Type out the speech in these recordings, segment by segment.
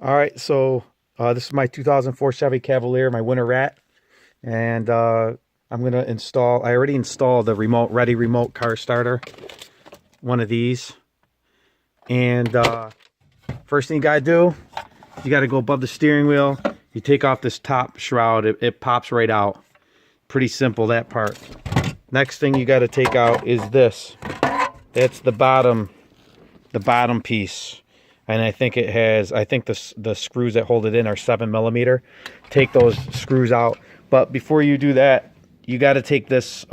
All right, so this is my 2004 Chevy Cavalier, my winter rat, and I'm gonna install. I already installed the ready remote car starter, one of these. And first thing you gotta do, you gotta go above the steering wheel. You take off this top shroud; it pops right out. Pretty simple, that part. Next thing you gotta take out is this. That's the bottom piece. And I think it has, I think the screws that hold it in are 7mm. Take those screws out. But before you do that, you got to take this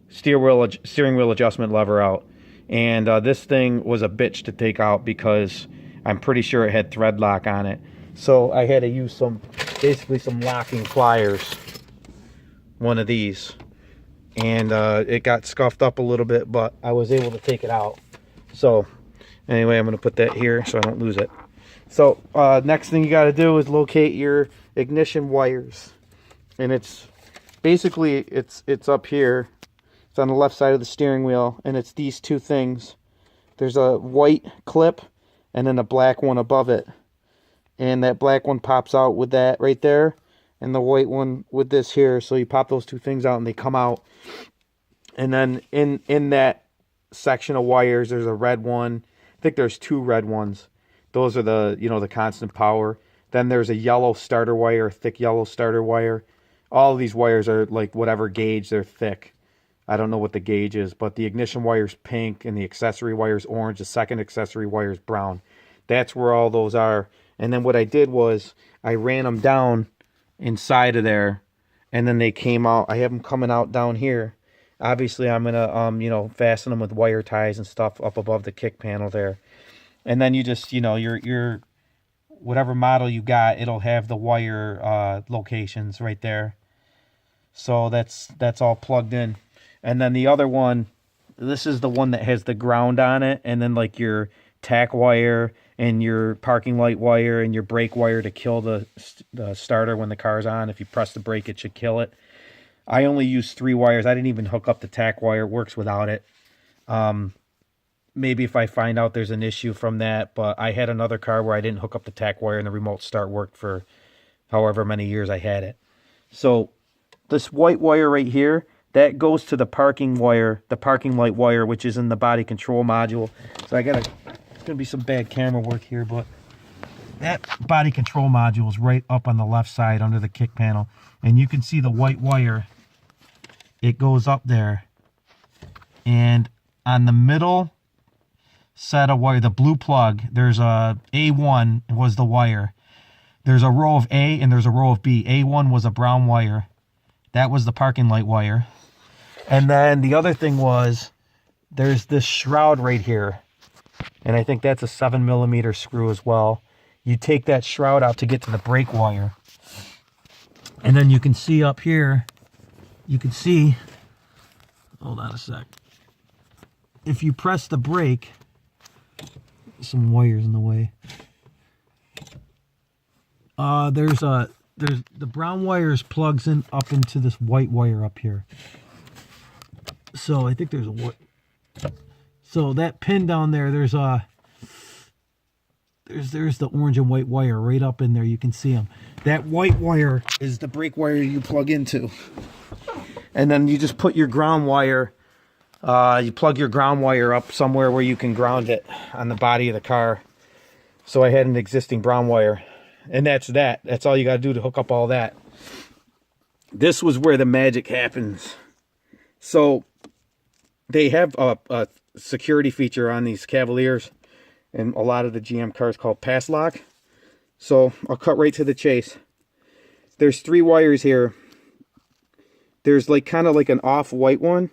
steering wheel adjustment lever out. And this thing was a bitch to take out because I'm pretty sure it had thread lock on it. So I had to use basically some locking pliers, one of these. And it got scuffed up a little bit, but I was able to take it out. So anyway, I'm going to put that here so I don't lose it. So next thing you got to do is locate your ignition wires. And it's basically, it's up here. It's on the left side of the steering wheel. And it's these two things. There's a white clip and then a black one above it. And that black one pops out with that right there. And the white one with this here. So you pop those two things out and they come out. And then in that section of wires, there's a red one. I think there's two red ones. Those are the, the constant power. Then there's a yellow starter wire, thick yellow starter wire. All of these wires are like whatever gauge, they're thick. I don't know what the gauge is, but the ignition wire's pink and the accessory wire's orange. The second accessory wire's brown. That's where all those are. And then what I did was I ran them down inside of there, and then they came out. I have them coming out down here. Obviously, I'm gonna fasten them with wire ties and stuff up above the kick panel there. And then you just, your whatever model you got, it'll have the wire locations right there. So that's all plugged in. And then the other one, this is the one that has the ground on it, and then like your tack wire and your parking light wire and your brake wire to kill the starter when the car's on. If you press the brake, it should kill it. I only used 3 wires. I didn't even hook up the tack wire. It works without it. Maybe if I find out there's an issue from that, but I had another car where I didn't hook up the tack wire and the remote start worked for however many years I had it. So this white wire right here, that goes to the parking wire, the parking light wire, which is in the body control module. So it's going to be some bad camera work here, but that body control module is right up on the left side under the kick panel. And you can see the white wire. It goes up there. And on the middle set of wire, the blue plug, there's a A1 was the wire. There's a row of A and there's a row of B. A1 was a brown wire. That was the parking light wire. And then the other thing was, there's this shroud right here. And I think that's a 7mm screw as well. You take that shroud out to get to the brake wire. And then you can see up here, hold on a sec. If you press the brake, some wires in the way. There's the brown wires plugs in up into this white wire up here. So I think there's a so that pin down there, there's the orange and white wire right up in there. You can see them. That white wire is the brake wire you plug into. And then you just put your ground wire, you plug your ground wire up somewhere where you can ground it on the body of the car. So I had an existing brown wire. And that's that. That's all you got to do to hook up all that. This was where the magic happens. So they have a security feature on these Cavaliers and a lot of the GM cars called Passlock. So I'll cut right to the chase. There's 3 wires here. There's like kind of like an off-white one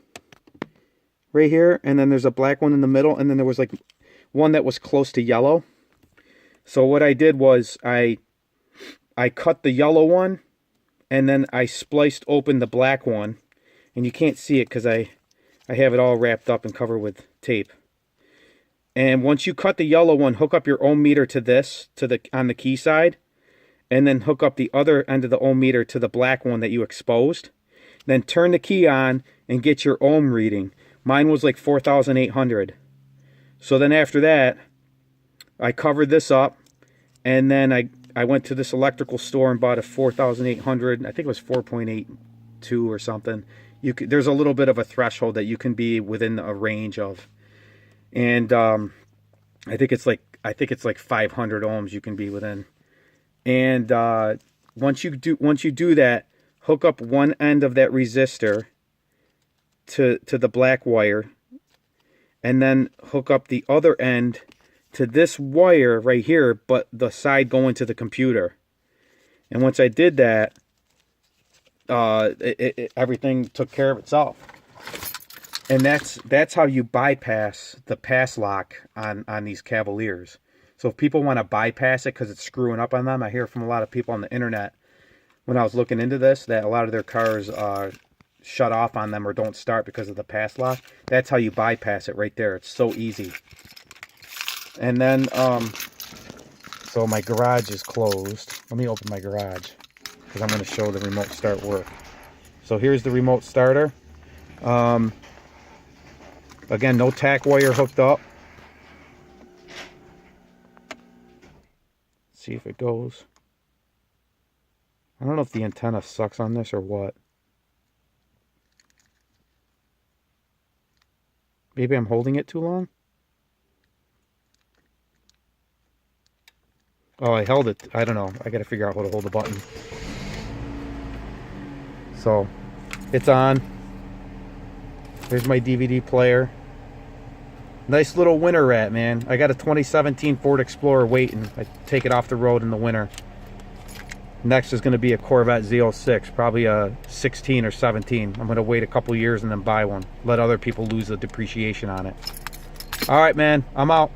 right here, and then there's a black one in the middle, and then there was like one that was close to yellow. So what I did was I cut the yellow one, and then I spliced open the black one, and you can't see it because I have it all wrapped up and covered with tape. And once you cut the yellow one, hook up your ohm meter to this, on the key side, and then hook up the other end of the ohm meter to the black one that you exposed. Then turn the key on and get your ohm reading. Mine was like 4,800. So then after that, I covered this up, And then I went to this electrical store and bought a 4,800. I think it was 4.82 or something. There's a little bit of a threshold that you can be within a range of, and I think it's like 500 ohms you can be within. And once you do that, hook up one end of that resistor to the black wire, and then hook up the other end to this wire right here, but the side going to the computer. And once I did that, everything took care of itself. And that's how you bypass the pass lock on these Cavaliers. So if people want to bypass it because it's screwing up on them, I hear from a lot of people on the internet when I was looking into this that a lot of their cars shut off on them or don't start because of the pass lock. That's how you bypass it right there. It's so easy. And then, so my garage is closed. Let me open my garage because I'm going to show the remote start work. So here's the remote starter. Again, no tack wire hooked up. Let's see if it goes. I don't know if the antenna sucks on this or what. Maybe I'm holding it too long. Oh, I held it. I don't know. I got to figure out how to hold the button. So, it's on. Here's my DVD player. Nice little winter rat, man. I got a 2017 Ford Explorer waiting. I take it off the road in the winter. Next is going to be a Corvette Z06, probably a 16 or 17. I'm going to wait a couple years and then buy one. Let other people lose the depreciation on it. All right, man. I'm out.